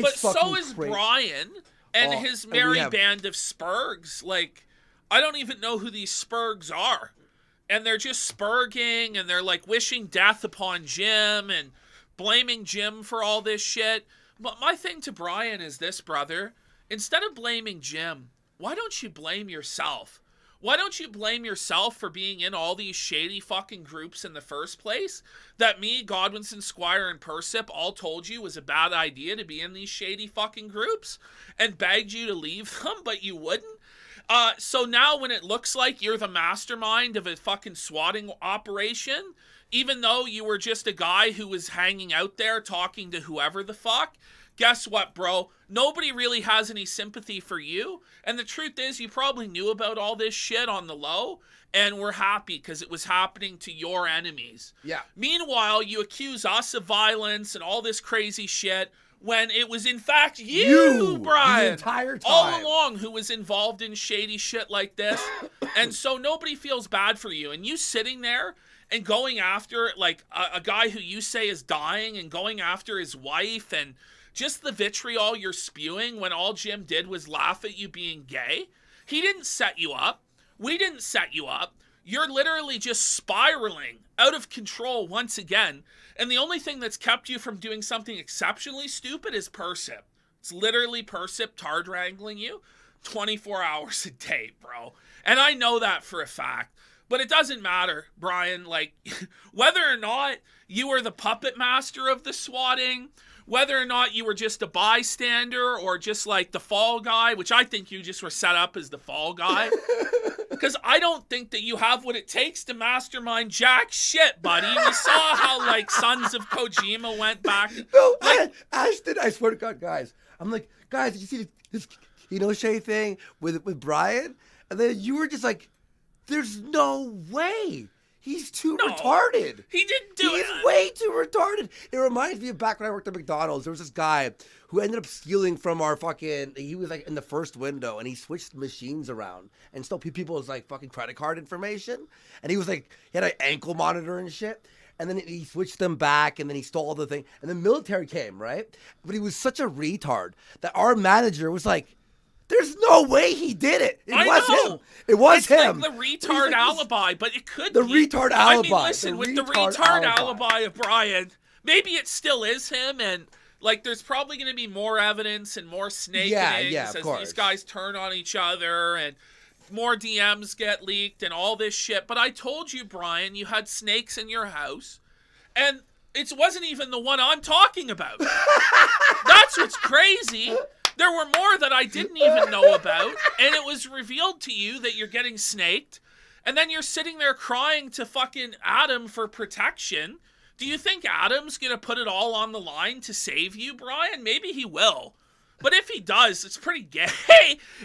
But so is crazy. Brian and his merry band of Spurgs. Like, I don't even know who these Spurgs are. And they're just spurging, and they're like wishing death upon Jim and blaming Jim for all this shit. But my thing to Brian is this, brother. Instead of blaming Jim, why don't you blame yourself? Why don't you blame yourself for being in all these shady fucking groups in the first place? That me, Godwinson, Squire, and Persip all told you was a bad idea to be in these shady fucking groups and begged you to leave them, but you wouldn't? So now when it looks like you're the mastermind of a fucking swatting operation, even though you were just a guy who was hanging out there talking to whoever the fuck, guess what, bro? Nobody really has any sympathy for you. And the truth is, you probably knew about all this shit on the low and were happy because it was happening to your enemies. Yeah. Meanwhile, you accuse us of violence and all this crazy shit when it was in fact you, Brian, the entire time, all along, who was involved in shady shit like this. And so nobody feels bad for you. And you sitting there and going after like a guy who you say is dying and going after his wife and just the vitriol you're spewing when all Jim did was laugh at you being gay. He didn't set you up. We didn't set you up. You're literally just spiraling out of control once again. And the only thing that's kept you from doing something exceptionally stupid is Persip. It's literally Persip tard wrangling you 24 hours a day, bro. And I know that for a fact. But it doesn't matter, Brian. Like, whether or not you were the puppet master of the swatting, whether or not you were just a bystander or just like the fall guy, which I think you just were set up as the fall guy. Because I don't think that you have what it takes to mastermind jack shit, buddy. We saw how, like, Sons of Kojima went back. No, like, Ashton, I swear to God, guys. I'm like, guys, did you see this Kino Shay thing with Brian? And then you were just like, there's no way. He's too retarded. He didn't do it. He's way too retarded. It reminds me of back when I worked at McDonald's. There was this guy who ended up stealing from our fucking, he was like in the first window and he switched machines around and stole people's like fucking credit card information. And he was like, he had an ankle monitor and shit. And then he switched them back and then he stole the thing. And the military came, right? But he was such a retard that our manager was like, there's no way he did it. It was him. It was him. It's like the retard alibi, but it could be. The retard alibi. I mean, listen, with the retard alibi of Brian, maybe it still is him, and like there's probably going to be more evidence and more snaking as these guys turn on each other, and more DMs get leaked and all this shit. But I told you, Brian, you had snakes in your house, and it wasn't even the one I'm talking about. That's what's crazy. There were more that I didn't even know about, and it was revealed to you that you're getting snaked, and then you're sitting there crying to fucking Adam for protection. Do you think Adam's gonna put it all on the line to save you, Brian? Maybe he will. But if he does, it's pretty gay,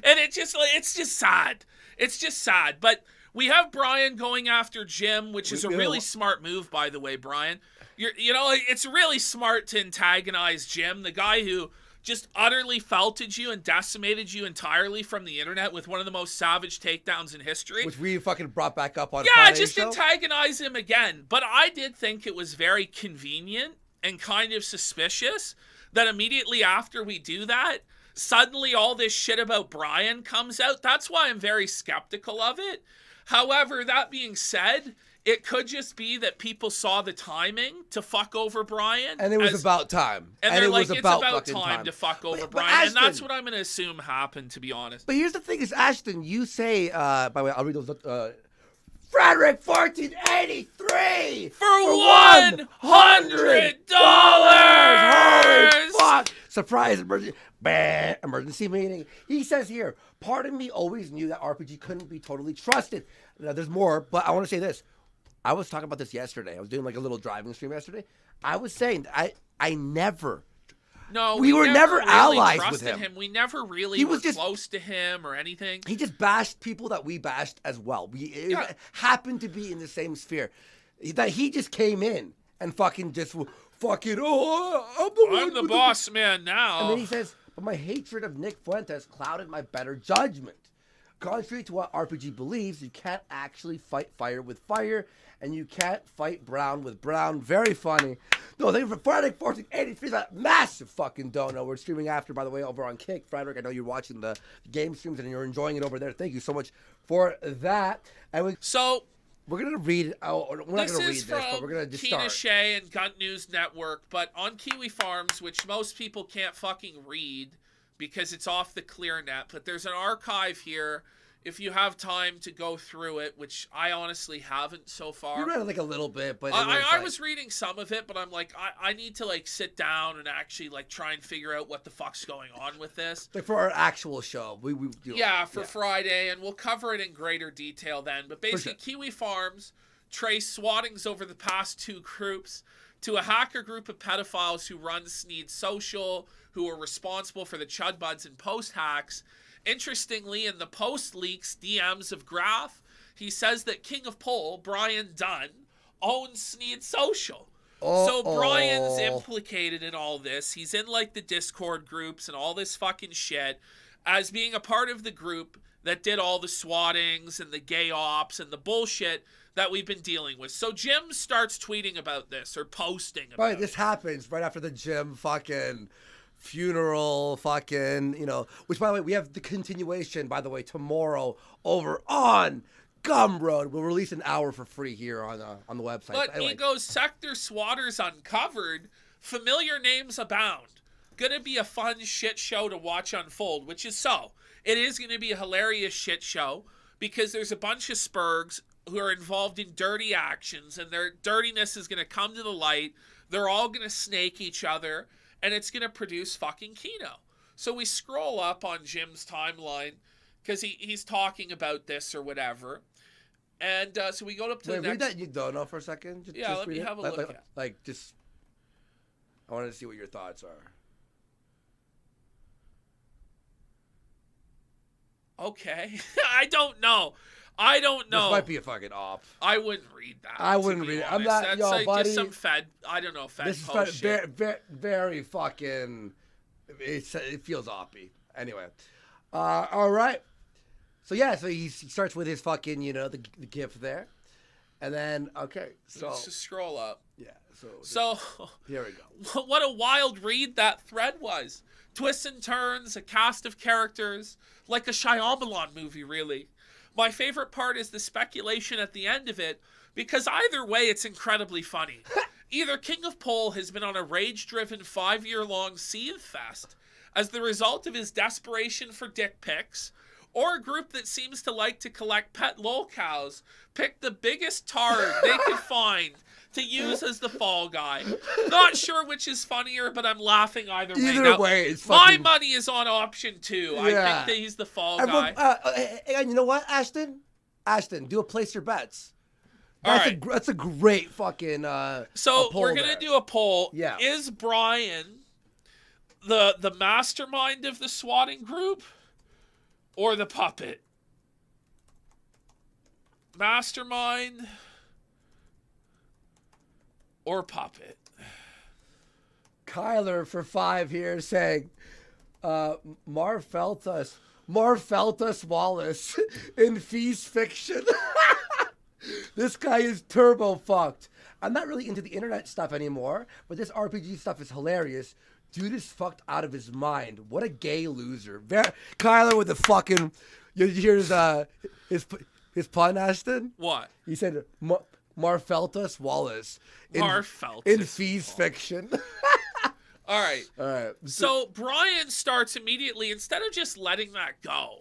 and it's just sad. It's just sad. But we have Brian going after Jim, which is a really smart move, by the way, Brian. It's really smart to antagonize Jim, the guy who just utterly felted you and decimated you entirely from the internet with one of the most savage takedowns in history. Which we fucking brought back up on Friday's just show. Antagonize him again. But I did think it was very convenient and kind of suspicious that immediately after we do that, suddenly all this shit about Brian comes out. That's why I'm very skeptical of it. However, that being said, it could just be that people saw the timing to fuck over By and it was about time. And they're like, it's about time to fuck over Brian. Ashton, and that's what I'm going to assume happened, to be honest. But here's the thing is, Ashton, you say, by the way, I'll read those, Frederick, 1483! For $100! Holy fuck! Surprise emergency meeting. He says here, part of me always knew that RPG couldn't be totally trusted. Now, there's more, but I want to say this. I was talking about this yesterday. I was doing like a little driving stream yesterday. I was saying I never. No, we were never really allies with him. We never really were close to him or anything. He just bashed people that we bashed as well. It happened to be in the same sphere. That he just came in and fucking just fucking I'm the boss man now. And then he says, but my hatred of Nick Fuentes clouded my better judgment. Contrary to what RPG believes, you can't actually fight fire with fire, and you can't fight brown with brown. Very funny. No, thank you for Frederick 1483. That massive fucking dono. We're streaming after, by the way, over on Kick. Frederick, I know you're watching the game streams and you're enjoying it over there. Thank you so much for that. And we're going to read, we're not going to read this, but we're going to just Kino start. Casino and Gun News Network, but on Kiwi Farms, which most people can't fucking read because it's off the clear net, but there's an archive here if you have time to go through it, which I honestly haven't so far. You read it like a little bit, but I was reading some of it, but I'm like, I need to like sit down and actually like try and figure out what the fuck's going on with this. Like for our actual show, we for Friday, and we'll cover it in greater detail then. But basically, Kiwi Farms traced swattings over the past two groups to a hacker group of pedophiles who run Sneed Social, who are responsible for the Chud Buds and Post hacks. Interestingly, in the Post leaks DMs of Graph, he says that King of Pole, Brian Dunn, owns Sneed Social. So Brian's implicated in all this. He's in like the Discord groups and all this fucking shit as being a part of the group that did all the swattings and the gay ops and the bullshit that we've been dealing with. So Jim starts tweeting about this or posting about it. This happens right after the Jim fucking funeral fucking, which by the way, we have the continuation, by the way, tomorrow over on Gumroad. We'll release an hour for free here on the website. But anyway. He goes, Sector Swatters uncovered, familiar names abound. Gonna be a fun shit show to watch unfold, which is so. It is gonna be a hilarious shit show because there's a bunch of spurgs who are involved in dirty actions and their dirtiness is gonna come to the light. They're all gonna snake each other. And it's going to produce fucking Kino. So we scroll up on Jim's timeline because he's talking about this or whatever. And so we go up to the next... Read that you don't know for a second. Let me have a look at it. I wanted to see what your thoughts are. Okay. I don't know. This might be a fucking op. I wouldn't read that. I wouldn't read it. I'm not, That's buddy. Just some Fed this post is shit. very fucking. It feels oppy. Anyway, all right. So he starts with his fucking, the gift there, and then so let's just scroll up. Yeah. So here we go. What a wild read that thread was. Twists and turns, a cast of characters, like a Shyamalan movie, really. My favorite part is the speculation at the end of it, because either way, it's incredibly funny. Either King of Pole has been on a rage-driven 5-year-long seethe fest as the result of his desperation for dick pics, or a group that seems to like to collect pet lol cows picked the biggest tard they could find to use as the fall guy. Not sure which is funnier, but I'm laughing either way. Either way, it's fucking... My money is on option 2. Yeah. I think that he's the fall guy. And you know what, Ashton? Do a place your bets. That's a great fucking So we're going to do a poll. Yeah. Is Brian the mastermind of the swatting group or the puppet? Mastermind or puppet? Kyler for 5 here saying, Marfeltus Wallace in Feast Fiction. This guy is turbo fucked. I'm not really into the internet stuff anymore, but this RPG stuff is hilarious. Dude is fucked out of his mind. What a gay loser. Kyler with the fucking... You hear his pun, Ashton? What? He said... Marfeltus Wallace in Feast Fiction. All right. So Brian starts immediately, instead of just letting that go,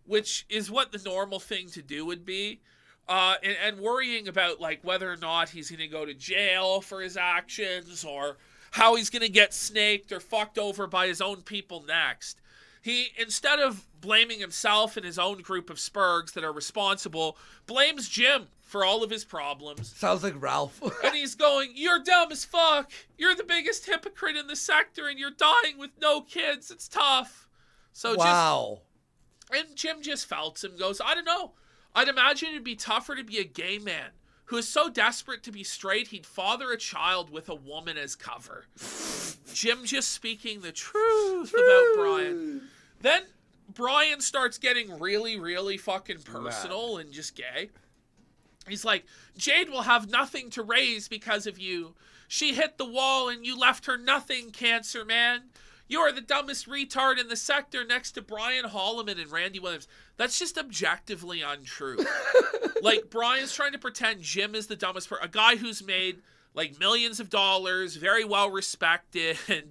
which is what the normal thing to do would be, and worrying about like whether or not he's going to go to jail for his actions or how he's going to get snaked or fucked over by his own people next. He, instead of blaming himself and his own group of spurgs that are responsible, blames Jim for all of his problems. Sounds like Ralph. And he's going, you're dumb as fuck. You're the biggest hypocrite in the sector and you're dying with no kids. It's tough. So wow. And Jim just felts him, goes, I don't know. I'd imagine it'd be tougher to be a gay man who is so desperate to be straight he'd father a child with a woman as cover. Jim just speaking the truth about Brian. Then Brian starts getting really, really fucking personal and just gay. He's like, Jade will have nothing to raise because of you. She hit the wall and you left her nothing, Cancer Man. You are the dumbest retard in the sector next to Brian Holloman and Randy Williams. That's just objectively untrue. Like, Brian's trying to pretend Jim is the dumbest person. A guy who's made, like, millions of dollars, very well respected, and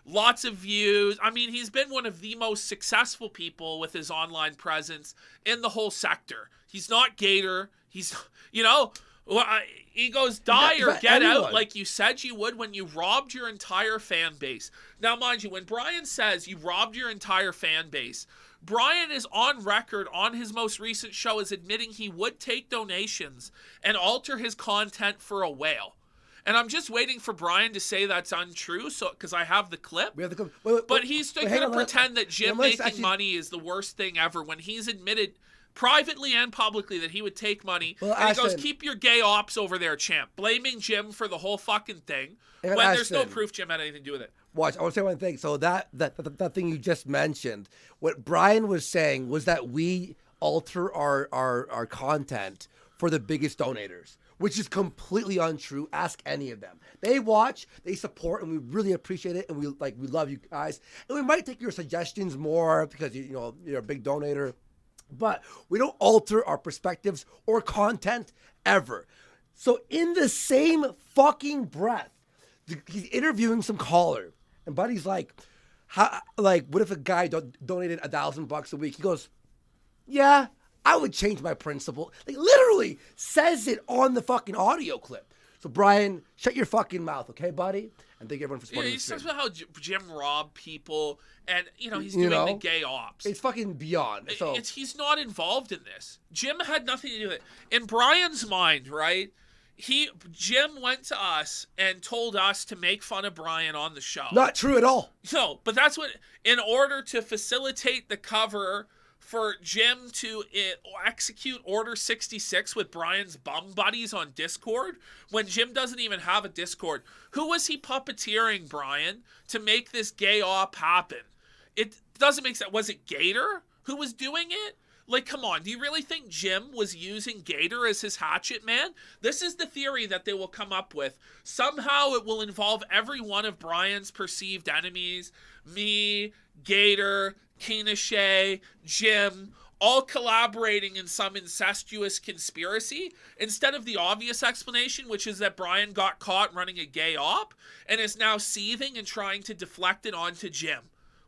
lots of views. I mean, he's been one of the most successful people with his online presence in the whole sector. He's not Gator. He's, you know, he goes, die or get out like you said you would when you robbed your entire fan base. Now, mind you, when Brian says you robbed your entire fan base, Brian is on record on his most recent show as admitting he would take donations and alter his content for a whale. And I'm just waiting for Brian to say that's untrue, so because I have the clip. We have the clip. But he's going to pretend that Jim making money is the worst thing ever when he's admitted privately and publicly that he would take money. Well, and he goes, keep your gay ops over there, champ. Blaming Jim for the whole fucking thing when there's no proof Jim had anything to do with it. Watch, I want to say one thing. So that thing you just mentioned, what Brian was saying was that we alter our content for the biggest donators, which is completely untrue. Ask any of them. They watch, they support, and we really appreciate it, and we love you guys. And we might take your suggestions more because you're a big donator. But we don't alter our perspectives or content ever. So in the same fucking breath, he's interviewing some caller, and Buddy's like, what if a guy donated $1,000 a week? He goes, yeah, I would change my principle. Like, literally says it on the fucking audio clip. So Brian, shut your fucking mouth, okay, buddy? And thank everyone for supporting he talks about how Jim robbed people, and he's doing the gay ops. It's fucking beyond. So he's not involved in this. Jim had nothing to do with it. In Brian's mind, right? Jim went to us and told us to make fun of Brian on the show. Not true at all. No, but that's what, in order to facilitate the cover for Jim to execute Order 66 with Brian's bum buddies on Discord, when Jim doesn't even have a Discord. Who was he puppeteering, Brian, to make this gay op happen? It doesn't make sense. Was it Gator who was doing it? Like, come on, do you really think Jim was using Gator as his hatchet man? This is the theory that they will come up with. Somehow it will involve every one of Brian's perceived enemies, me, Gator, Kino, Jim, all collaborating in some incestuous conspiracy, instead of the obvious explanation, which is that Brian got caught running a gay op and is now seething and trying to deflect it onto Jim,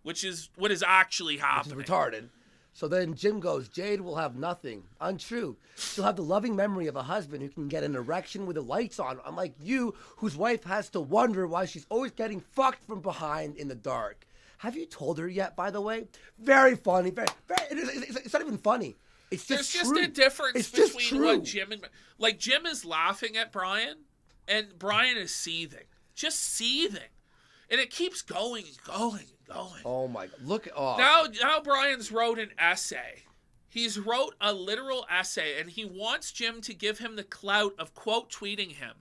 which is what is actually happening. Which is retarded. So then Jim goes, Jade will have nothing. Untrue. She'll have the loving memory of a husband who can get an erection with the lights on, unlike you, whose wife has to wonder why she's always getting fucked from behind in the dark. Have you told her yet, by the way? Very funny. Very, it's not even funny. It's just There's true. just a difference between what Jim and... Like, Jim is laughing at Brian, and Brian is seething. Just seething. And it keeps going and going and going. Oh, my God. Look. Oh. Now Brian's wrote an essay. He's wrote a literal essay, and he wants Jim to give him the clout of quote tweeting him.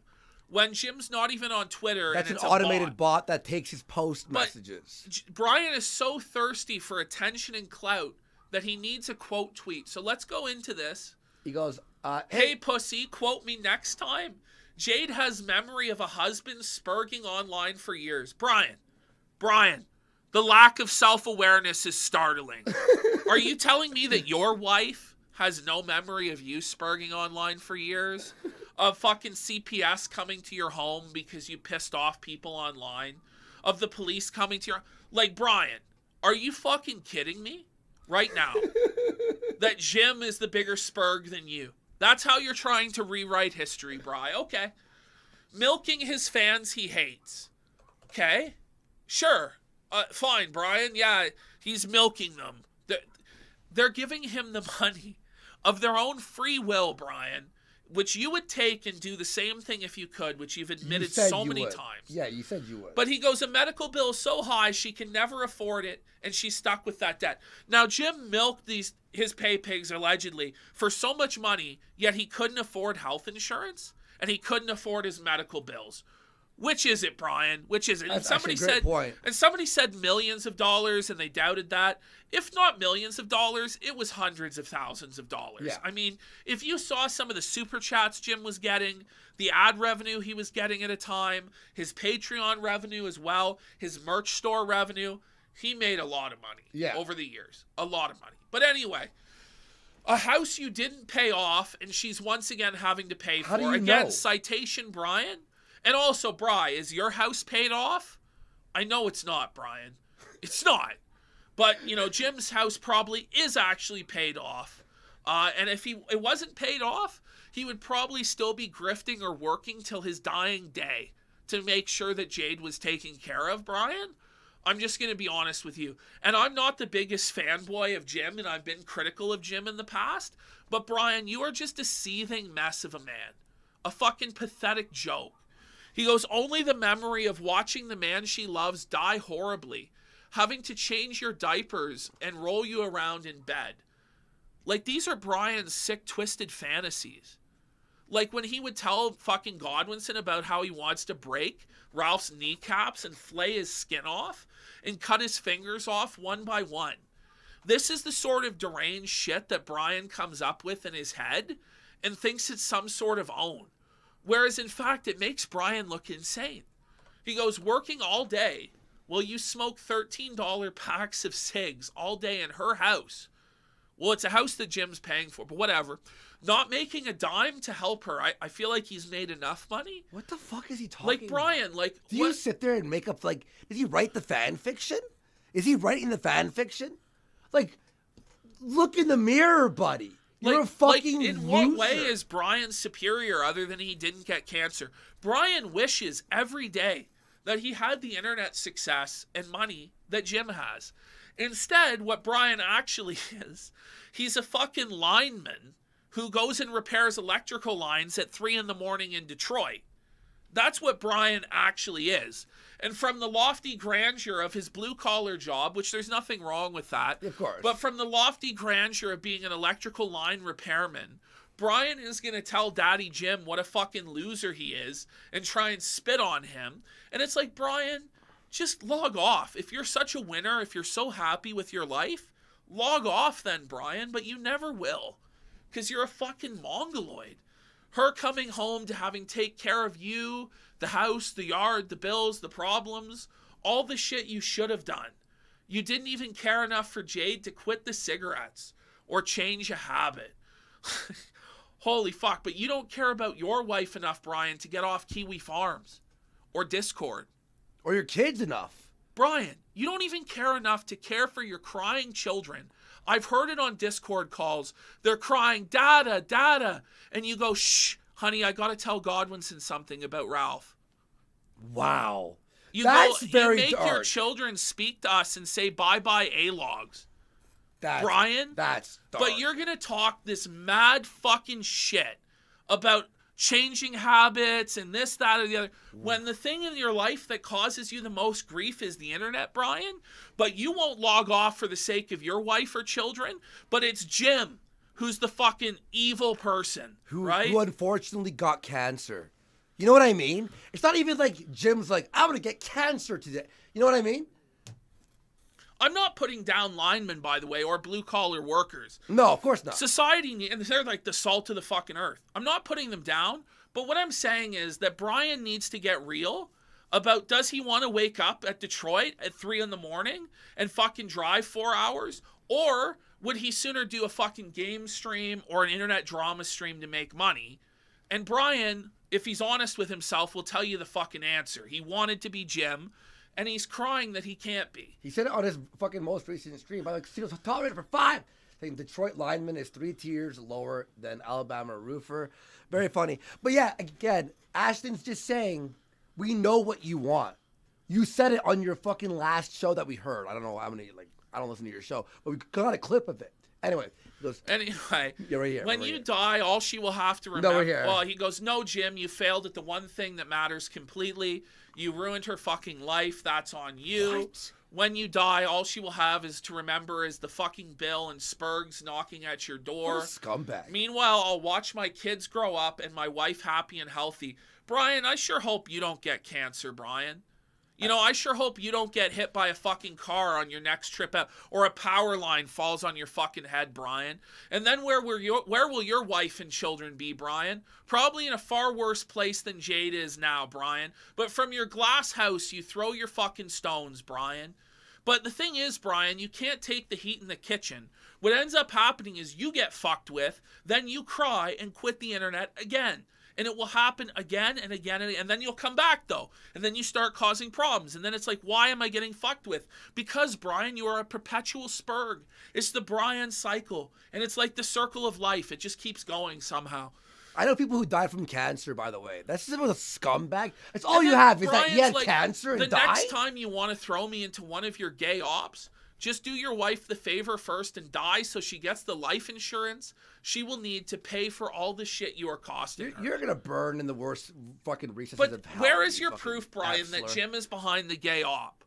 When Jim's not even on Twitter. That's an automated bot that takes his post messages. Brian is so thirsty for attention and clout that he needs a quote tweet. So let's go into this. He goes, hey, pussy, quote me next time. Jade has memory of a husband spurging online for years. Brian, the lack of self-awareness is startling. Are you telling me that your wife has no memory of you spurging online for years? Of fucking CPS coming to your home because you pissed off people online? Of the police coming to your... Like, Brian, are you fucking kidding me right now? That Jim is the bigger spurg than you. That's how you're trying to rewrite history, Bri. Okay. Milking his fans he hates. Okay. Sure. Fine, Brian. Yeah, he's milking them. They're giving him the money of their own free will, Brian, which you would take and do the same thing if you could, which you've admitted so many times. Yeah, you said you would. But he goes, a medical bill is so high she can never afford it, and she's stuck with that debt. Now, Jim milked his pay pigs, allegedly, for so much money, yet he couldn't afford health insurance, and he couldn't afford his medical bills. Which is it, Brian? Which is it? That's somebody actually a great point. And somebody said millions of dollars, and they doubted that. If not millions of dollars, it was hundreds of thousands of dollars. Yeah. I mean, if you saw some of the super chats Jim was getting, the ad revenue he was getting at a time, his Patreon revenue as well, his merch store revenue, he made a lot of money over the years. A lot of money. But anyway, a house you didn't pay off, and she's once again having to pay for. How do you again, know? Citation, Brian. And also, Bri, is your house paid off? I know it's not, Brian. It's not. But, Jim's house probably is actually paid off. And if it wasn't paid off, he would probably still be grifting or working till his dying day to make sure that Jade was taken care of, Brian. I'm just going to be honest with you. And I'm not the biggest fanboy of Jim, and I've been critical of Jim in the past. But, Brian, you are just a seething mess of a man. A fucking pathetic joke. He goes, only the memory of watching the man she loves die horribly, having to change your diapers and roll you around in bed. Like, these are Brian's sick, twisted fantasies. Like, when he would tell fucking Godwinson about how he wants to break Ralph's kneecaps and flay his skin off and cut his fingers off one by one. This is the sort of deranged shit that Brian comes up with in his head and thinks it's some sort of own. Whereas, in fact, it makes Brian look insane. He goes, working all day while you smoke $13 packs of cigs all day in her house. Well, it's a house that Jim's paying for, but whatever. Not making a dime to help her. I feel like he's made enough money. What the fuck is he talking Like, Brian, about? Do you sit there and make up, like, did he write the fan fiction? Is he writing the fan fiction? Like, look in the mirror, buddy. You're a fucking loser. In what way is Brian superior other than he didn't get cancer? Brian wishes every day that he had the internet success and money that Jim has. Instead, what Brian actually is, he's a fucking lineman who goes and repairs electrical lines at 3 a.m. in Detroit. That's what Brian actually is. And from the lofty grandeur of his blue-collar job, which there's nothing wrong with that. Of course. But from the lofty grandeur of being an electrical line repairman, Brian is going to tell Daddy Jim what a fucking loser he is and try and spit on him. And it's like, Brian, just log off. If you're such a winner, if you're so happy with your life, log off then, Brian. But you never will. Because you're a fucking mongoloid. Her coming home to having take care of you, the house, the yard, the bills, the problems, all the shit you should have done. You didn't even care enough for Jade to quit the cigarettes or change a habit. Holy fuck, but you don't care about your wife enough, Brian, to get off Kiwi Farms or Discord. Or your kids enough. Brian, you don't even care enough to care for your crying children. I've heard it on Discord calls. They're crying, Dada, Dada. And you go, shh, honey, I got to tell Godwinson something about Ralph. Wow. That's very dark. You make your children speak to us and say bye-bye A-logs. Brian? That's dark. But you're going to talk this mad fucking shit about changing habits and this, that, or the other. When the thing in your life that causes you the most grief is the internet, Brian, but you won't log off for the sake of your wife or children, but it's Jim who's the fucking evil person, right? Who unfortunately got cancer. You know what I mean? It's not even like Jim's like, I'm going to get cancer today. You know what I mean? I'm not putting down linemen, by the way, or blue-collar workers. No, of course not. Society, and they're like the salt of the fucking earth. I'm not putting them down, but what I'm saying is that Brian needs to get real about, does he want to wake up at Detroit at 3 a.m. and fucking drive 4 hours? Or would he sooner do a fucking game stream or an internet drama stream to make money? And Brian, if he's honest with himself, will tell you the fucking answer. He wanted to be Jim, and he's crying that he can't be. He said it on his fucking most recent stream. I'm like, Casino's tolerated for 5. Saying Detroit lineman is 3 tiers lower than Alabama roofer. Very funny. But yeah, again, Ashton's just saying, we know what you want. You said it on your fucking last show that we heard. I don't know how many, I don't listen to your show, but we got a clip of it. Anyway, he goes, yeah, right here. When you die, all she will have to remember. No, we're here. Well, he goes, no, Jim, you failed at the one thing that matters completely. You ruined her fucking life. That's on you. What? When you die, all she will have is to remember is the fucking bill and Spurgs knocking at your door. What a scumbag. Meanwhile, I'll watch my kids grow up and my wife happy and healthy. Brian, I sure hope you don't get cancer, Brian. You know, I sure hope you don't get hit by a fucking car on your next trip out, or a power line falls on your fucking head, Brian. And then where will your wife and children be, Brian? Probably in a far worse place than Jade is now, Brian. But from your glass house, you throw your fucking stones, Brian. But the thing is, Brian, you can't take the heat in the kitchen. What ends up happening is you get fucked with, then you cry and quit the internet again. And it will happen again and again and then you'll come back, though. And then you start causing problems. And then it's like, why am I getting fucked with? Because, Brian, you are a perpetual Spurg. It's the Brian cycle. And it's like the circle of life. It just keeps going somehow. I know people who died from cancer, by the way. That's just a scumbag. That's all you have is Brian's that he had cancer and died? The next time you want to throw me into one of your gay ops, just do your wife the favor first and die so she gets the life insurance she will need to pay for all the shit you are costing her. You're going to burn in the worst fucking recesses of hell. Where is your proof, Brian, that Jim is behind the gay op?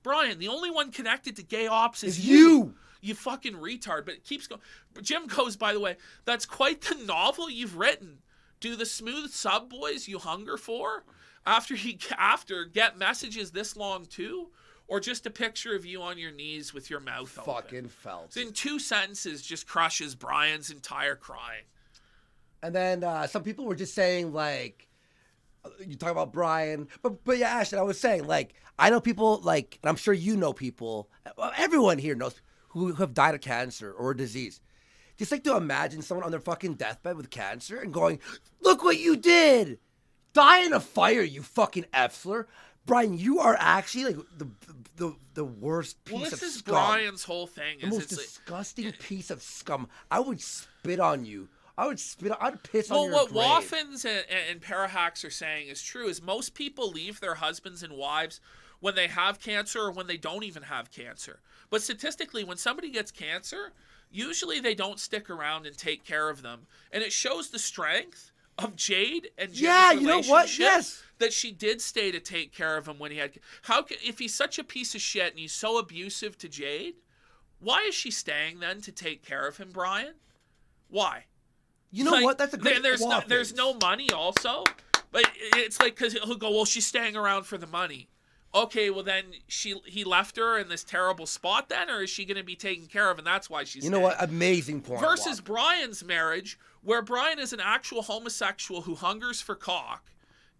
Brian, the only one connected to gay ops is you. You fucking retard. But it keeps going. Jim goes, by the way, that's quite the novel you've written. Do the smooth sub boys you hunger for after get messages this long too? Or just a picture of you on your knees with your mouth open. Fucking felt. In 2 sentences, just crushes Brian's entire crying. And then some people were just saying, like, you talk about Brian. But yeah, Ashton, I was saying, like, I know people, like, and I'm sure you know people, everyone here knows, who have died of cancer or a disease. Just like to imagine someone on their fucking deathbed with cancer and going, look what you did. Die in a fire, you fucking F-slur. Brian, you are actually like the worst piece of scum. Well, this is Brian's whole thing. The most disgusting piece of scum. I would spit on you. I'd piss on your grave. Well, what Waffens and Parahacks are saying is true, is most people leave their husbands and wives when they have cancer or when they don't even have cancer. But statistically, when somebody gets cancer, usually they don't stick around and take care of them. And it shows the strength of Jade and Jim's relationship. You know what? Yes. That she did stay to take care of him when he had... If he's such a piece of shit and he's so abusive to Jade, why is she staying then to take care of him, Brian? He You know what? That's a great there's no money also. But it's like, because he'll go, well, she's staying around for the money. Okay, well then he left her in this terrible spot then, or is she going to be taken care of and that's why she's staying? You know what? Amazing point. Versus Brian's marriage, where Brian is an actual homosexual who hungers for cock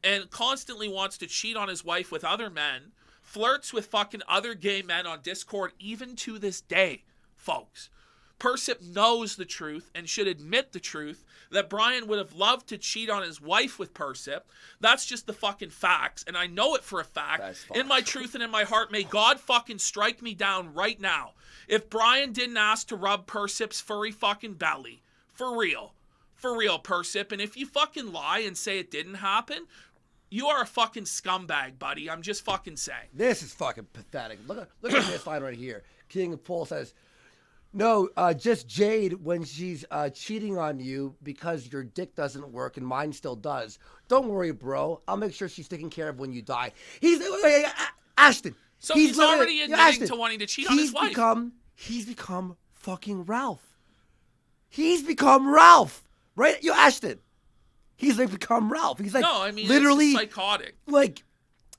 and constantly wants to cheat on his wife with other men, flirts with fucking other gay men on Discord, even to this day, folks. Persip knows the truth and should admit the truth that Brian would have loved to cheat on his wife with Persip. That's just the fucking facts, and I know it for a fact. In my truth and in my heart, may God fucking strike me down right now if Brian didn't ask to rub Persip's furry fucking belly. For real, Persip. And if you fucking lie and say it didn't happen, you are a fucking scumbag, buddy. I'm just fucking saying. This is fucking pathetic. Look at this line right here. King of Paul says, no, just Jade when she's cheating on you because your dick doesn't work and mine still does. Don't worry, bro. I'll make sure she's taken care of when you die. Ashton. So he's already admitting to wanting to cheat on his wife. He's become fucking Ralph. He's become Ralph. Right? Ashton. He's like become Ralph. He's like, no, I mean, literally it's psychotic. Like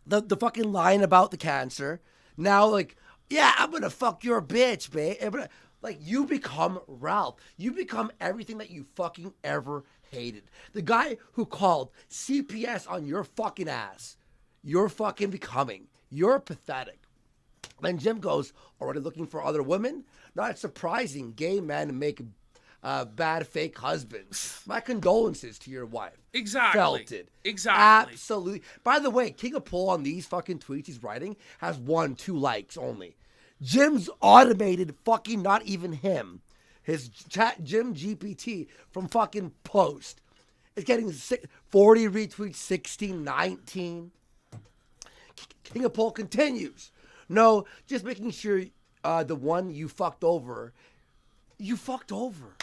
the fucking line about the cancer. Now, like, yeah, I'm going to fuck your bitch, babe. Like, you become Ralph. You become everything that you fucking ever hated. The guy who called CPS on your fucking ass. You're fucking becoming. You're pathetic. Then Jim goes, already looking for other women? Not surprising. Gay men make bad fake husbands. My condolences to your wife. Exactly. Felt it. Exactly. Absolutely. By the way, King of Poll on these fucking tweets he's writing has 2 likes only. Jim's automated fucking not even him. His chat Jim GPT from fucking post is getting 40 retweets, 16, 19. King of Poll continues. No, just making sure the one you fucked over. You fucked over.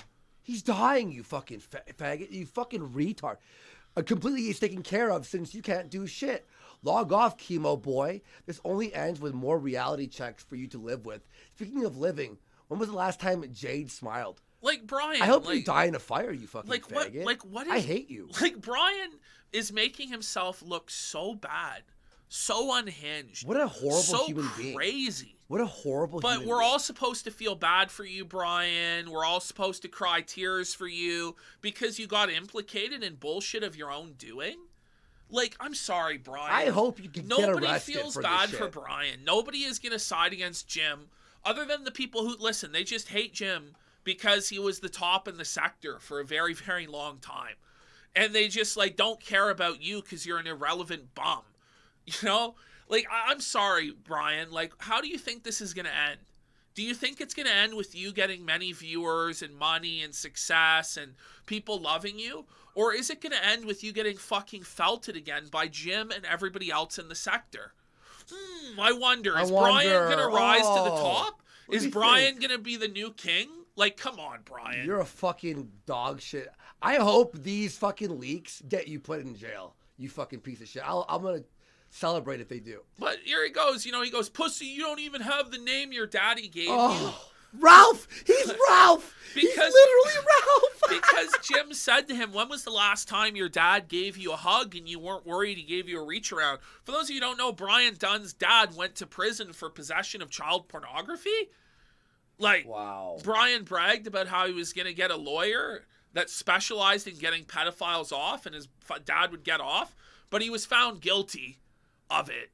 He's dying, you fucking faggot. You fucking retard. completely is taken care of since you can't do shit. Log off, chemo boy. This only ends with more reality checks for you to live with. Speaking of living, when was the last time Jade smiled? Like, Brian, I hope you die in a fire, you fucking faggot. What is, I hate you. Like, Brian is making himself look so bad, so unhinged. What a horrible human being. So crazy. What a horrible human being. But we're all supposed to feel bad for you, Brian. We're all supposed to cry tears for you because you got implicated in bullshit of your own doing. Like, I'm sorry, Brian. I hope you can get arrested. Nobody feels bad for Brian. Nobody is going to side against Jim other than the people who, listen, they just hate Jim because he was the top in the sector for a very, very long time. And they just, like, don't care about you because you're an irrelevant bum. You know? Like, I'm sorry, Brian. Like, how do you think this is going to end? Do you think it's going to end with you getting many viewers and money and success and people loving you? Or is it going to end with you getting fucking felted again by Jim and everybody else in the sector? I wonder. Is Brian going to rise to the top? Is Brian going to be the new king? Like, come on, Brian. You're a fucking dog shit. I hope these fucking leaks get you put in jail. You fucking piece of shit. I'm going to celebrate if they do. But here he goes. You know, he goes, pussy, you don't even have the name your daddy gave you. Ralph! He's Ralph! He's literally Ralph! Because Jim said to him, when was the last time your dad gave you a hug and you weren't worried he gave you a reach around? For those of you who don't know, Brian Dunn's dad went to prison for possession of child pornography. Like, wow. Brian bragged about how he was going to get a lawyer that specialized in getting pedophiles off and his dad would get off. But he was found guilty of it.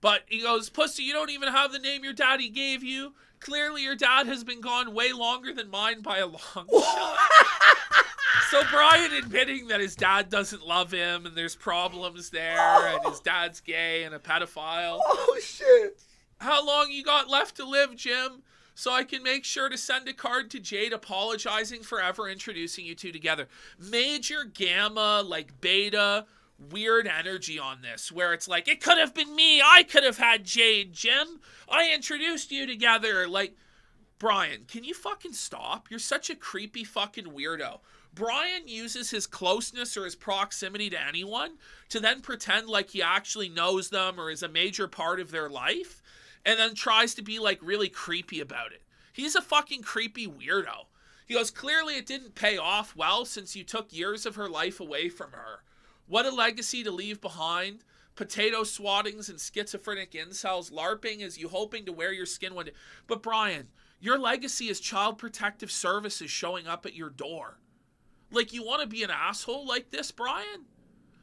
But he goes, pussy, you don't even have the name your daddy gave you. Clearly your dad has been gone way longer than mine by a long shot. So Brian admitting that his dad doesn't love him and there's problems there and his dad's gay and a pedophile. Oh, shit. How long you got left to live, Jim? So I can make sure to send a card to Jade apologizing for ever introducing you two together. Major gamma, like beta, weird energy on this where it's like, it could have been me. I could have had Jade, Jim. I introduced you together. Like, Brian, can you fucking stop? You're such a creepy fucking weirdo. Brian uses his closeness or his proximity to anyone to then pretend like he actually knows them or is a major part of their life and then tries to be like really creepy about it. He's a fucking creepy weirdo. He goes, clearly it didn't pay off well since you took years of her life away from her. What a legacy to leave behind. Potato swattings and schizophrenic incels LARPing as you hoping to wear your skin one day. But Brian, your legacy is Child Protective Services showing up at your door. Like, you want to be an asshole like this, Brian?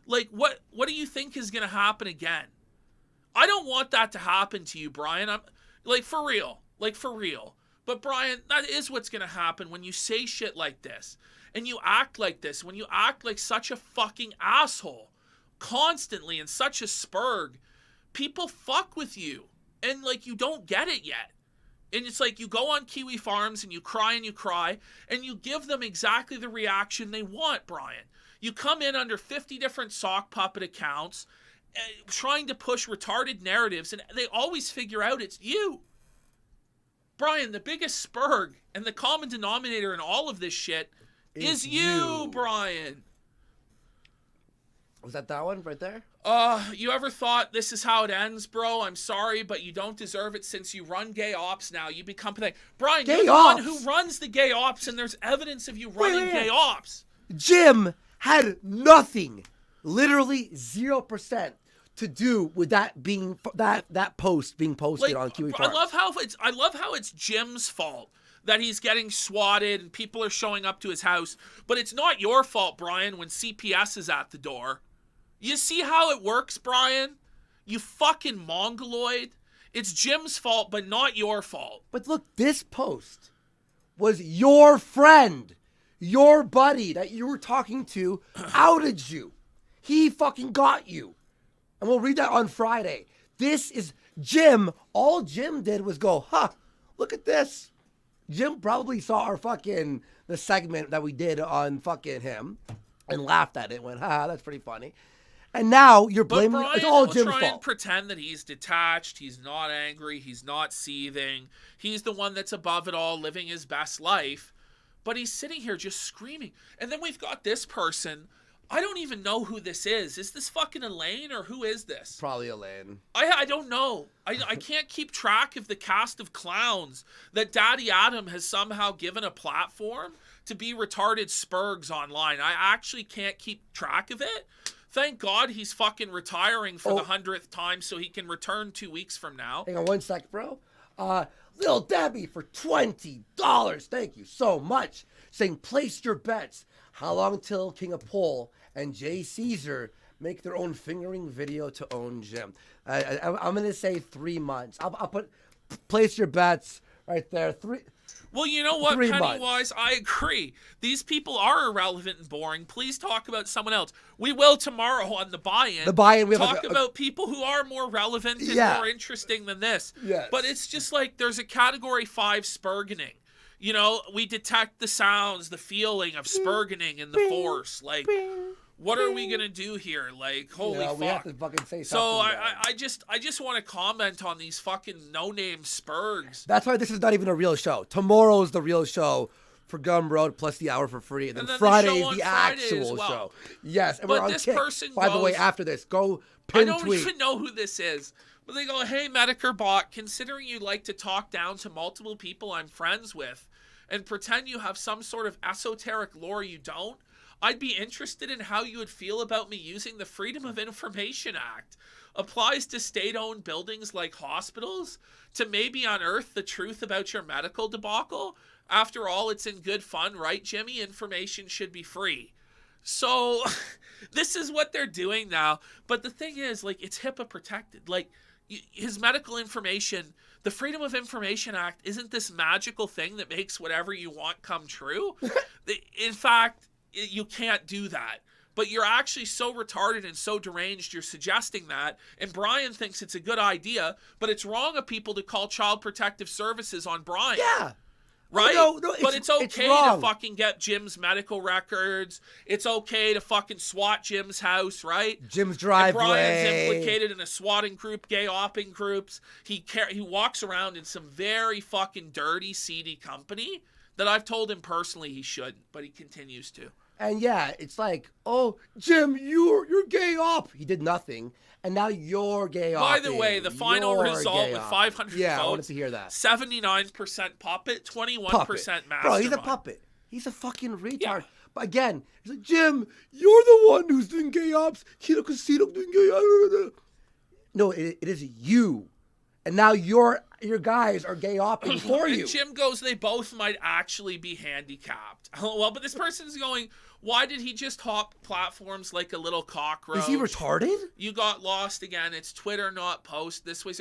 Like, what do you think is going to happen again? I don't want that to happen to you, Brian. I'm like, for real. Like, for real. But Brian, that is what's going to happen when you say shit like this. And you act like this, when you act like such a fucking asshole, constantly and such a spurg, people fuck with you. And, like, you don't get it yet. And it's like you go on Kiwi Farms and you cry, and you give them exactly the reaction they want, Brian. You come in under 50 different sock puppet accounts, trying to push retarded narratives, and they always figure out it's you. Brian, the biggest spurg and the common denominator in all of this shit is you, Brian. Was that one right there? You ever thought this is how it ends, bro? I'm sorry, but you don't deserve it since you run gay ops now. You become pathetic. Brian, you're the one who runs the gay ops, and there's evidence of you running gay ops. Jim had nothing, literally 0% to do with that being that post being posted on Kiwi Farms. I love how it's Jim's fault that he's getting swatted and people are showing up to his house, but it's not your fault, Brian, when CPS is at the door. You see how it works, Brian? You fucking mongoloid. It's Jim's fault, but not your fault. But look, this post was your friend, your buddy that you were talking to, outed you. He fucking got you. And we'll read that on Friday. This is Jim. All Jim did was go, look at this. Jim probably saw the segment that we did on fucking him and laughed at it. Went, that's pretty funny. And now you're blaming, Brian, it's all Jim's fault. Try and pretend that he's detached, he's not angry, he's not seething. He's the one that's above it all, living his best life. But he's sitting here just screaming. And then we've got this person I don't even know who this is. Is this fucking Elaine or who is this? Probably Elaine. I don't know. I can't keep track of the cast of clowns that Daddy Adam has somehow given a platform to be retarded spurgs online. I actually can't keep track of it. Thank God he's fucking retiring for the 100th time so he can return 2 weeks from now. Hang on 1 sec, bro. Lil Debbie for $20. Thank you so much. Saying, place your bets. How long till King of Pole and Jay Caesar make their own fingering video to own Jim? I'm going to say 3 months. I'll put place your bets right there. Well, you know what, Pennywise? Months. I agree. These people are irrelevant and boring. Please talk about someone else. We will tomorrow on the buy-in. The buy-in, we talk about people who are more relevant and more interesting than this. Yes. But it's just like there's a Category 5 spurgeoning. You know, we detect the sounds, the feeling of spurgeoning in the force. Like, what are we gonna do here? Like, holy fuck! We have to fucking say something. So I just want to comment on these fucking no-name spurgs. That's why this is not even a real show. Tomorrow's the real show for Gumroad plus the hour for free, and then Friday is the actual show. Yes, and we're on this Kick. person By the way, after this, go pin tweet. I don't even know who this is. But they go, hey, Metokur bot, considering you like to talk down to multiple people I'm friends with and pretend you have some sort of esoteric lore you don't, I'd be interested in how you would feel about me using the Freedom of Information Act. Applies to state-owned buildings like hospitals to maybe unearth the truth about your medical debacle. After all, it's in good fun, right, Jimmy? Information should be free. So this is what they're doing now. But the thing is, like, it's HIPAA protected. Like, his medical information, the Freedom of Information Act isn't this magical thing that makes whatever you want come true. In fact, you can't do that. But you're actually so retarded and so deranged, you're suggesting that. And Brian thinks it's a good idea, but it's wrong of people to call Child Protective Services on Brian. Yeah. Right? No, but it's okay to fucking get Jim's medical records. It's okay to fucking swat Jim's house, right? Jim's driveway. And Brian's implicated in a swatting group, gay opping groups. He walks around in some very fucking dirty, seedy company that I've told him personally he shouldn't, but he continues to. And yeah, it's like, oh, Jim, you're gay op. He did nothing, and now you're gay op. By the way, the final result with 500 votes. I wanted to hear that. 79% puppet, 21% mastermind. Bro, he's a puppet. He's a fucking retard. Yeah. But again, he's like, Jim, you're the one who's doing gay ops. Kino Casino doing gay ops. No, it is you. And now your guys are gay opping for you. And Jim goes, they both might actually be handicapped. Well, but this person's going, why did he just hop platforms like a little cockroach? Is he retarded? You got lost again. It's Twitter, not post. This way.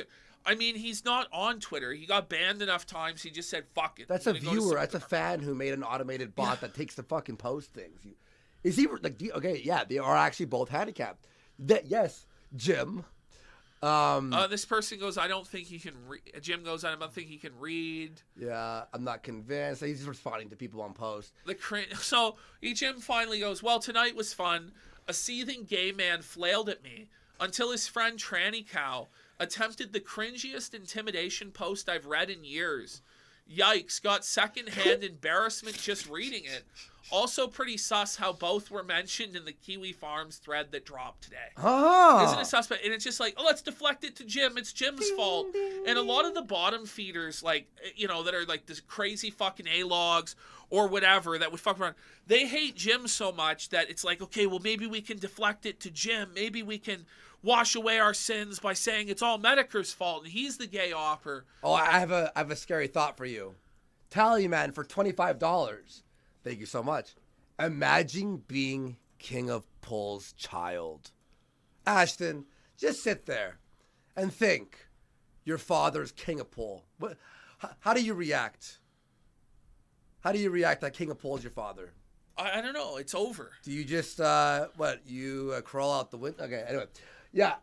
I mean, he's not on Twitter. He got banned enough times. He just said, fuck it. That's a viewer. That's a fan who made an automated bot that takes the fucking post things. Is he like, okay, yeah, they are actually both handicapped. Yes, Jim. This person goes, I don't think he can read. Jim goes, I don't think he can read. Yeah, I'm not convinced. He's responding to people on post. So Jim finally goes, well, tonight was fun. A seething gay man flailed at me until his friend Tranny Cow attempted the cringiest intimidation post I've read in years. Yikes, got secondhand embarrassment just reading it. Also pretty sus how both were mentioned in the Kiwi Farms thread that dropped today. Oh. Isn't it suspect? And it's just like, oh, let's deflect it to Jim. It's Jim's fault. And a lot of the bottom feeders, like, you know, that are like this crazy fucking A-logs or whatever that would fuck around, they hate Jim so much that it's like, okay, well, maybe we can deflect it to Jim. Maybe we can wash away our sins by saying it's all Metokur's fault and he's the gay opper. Oh, I have a scary thought for you. Tallyman for $25. Thank you so much. Imagine being King of Pole's child. Ashton, just sit there and think. Your father's King of Pole. How do you react? How do you react that King of Pole is your father? I don't know. It's over. Do you just, crawl out the window? Okay, anyway. Yeah,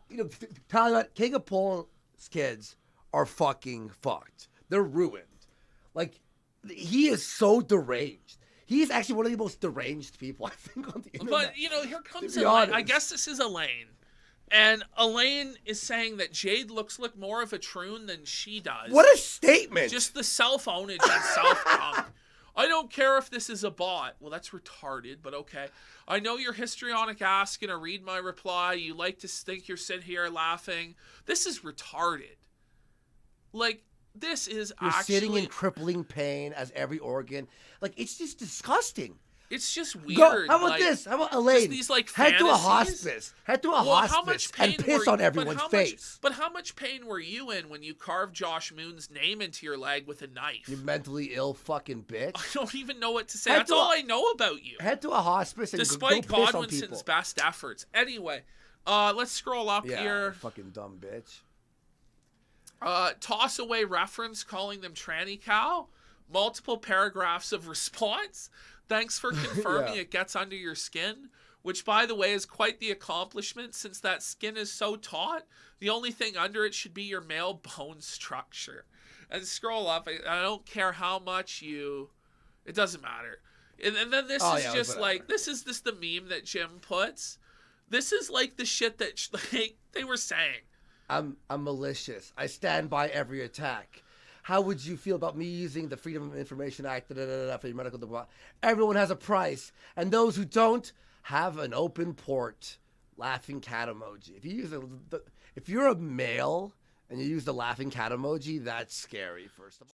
Tallyman, King of Pole's kids are fucking fucked. They're ruined. Like, he is so deranged. He's actually one of the most deranged people, I think, on the internet. But, here comes Elaine. I guess this is Elaine. And Elaine is saying that Jade looks like more of a troon than she does. What a statement. Just the self-ownage and self-punk. I don't care if this is a bot. Well, that's retarded, but okay. I know you're histrionic ass gonna read my reply. You like to think you're sitting here laughing. This is retarded. Like, this is you're actually... sitting in crippling pain as every organ. Like, it's just disgusting. It's just weird. How about this? How about Elaine? These, like, head fantasies? to a hospice. Head to a hospice and piss on everyone's face. But how much pain were you in when you carved Josh Moon's name into your leg with a knife? You mentally ill fucking bitch. I don't even know what to say. That's all I know about you. Head to a hospice and despite go piss on Godwinson's people. best efforts. Anyway, let's scroll up here. Fucking dumb bitch. Toss away reference calling them tranny cow. Multiple paragraphs of response. Thanks for confirming it gets under your skin, which, by the way, is quite the accomplishment since that skin is so taut. The only thing under it should be your male bone structure. And scroll up. I don't care how much it doesn't matter. And then this is just like, this is just the meme that Jim puts. This is like the shit that they were saying. I'm malicious. I stand by every attack. How would you feel about me using the Freedom of Information Act for your medical device? Everyone has a price, and those who don't have an open port. Laughing cat emoji. If you're a male and you use the laughing cat emoji, that's scary. First of all.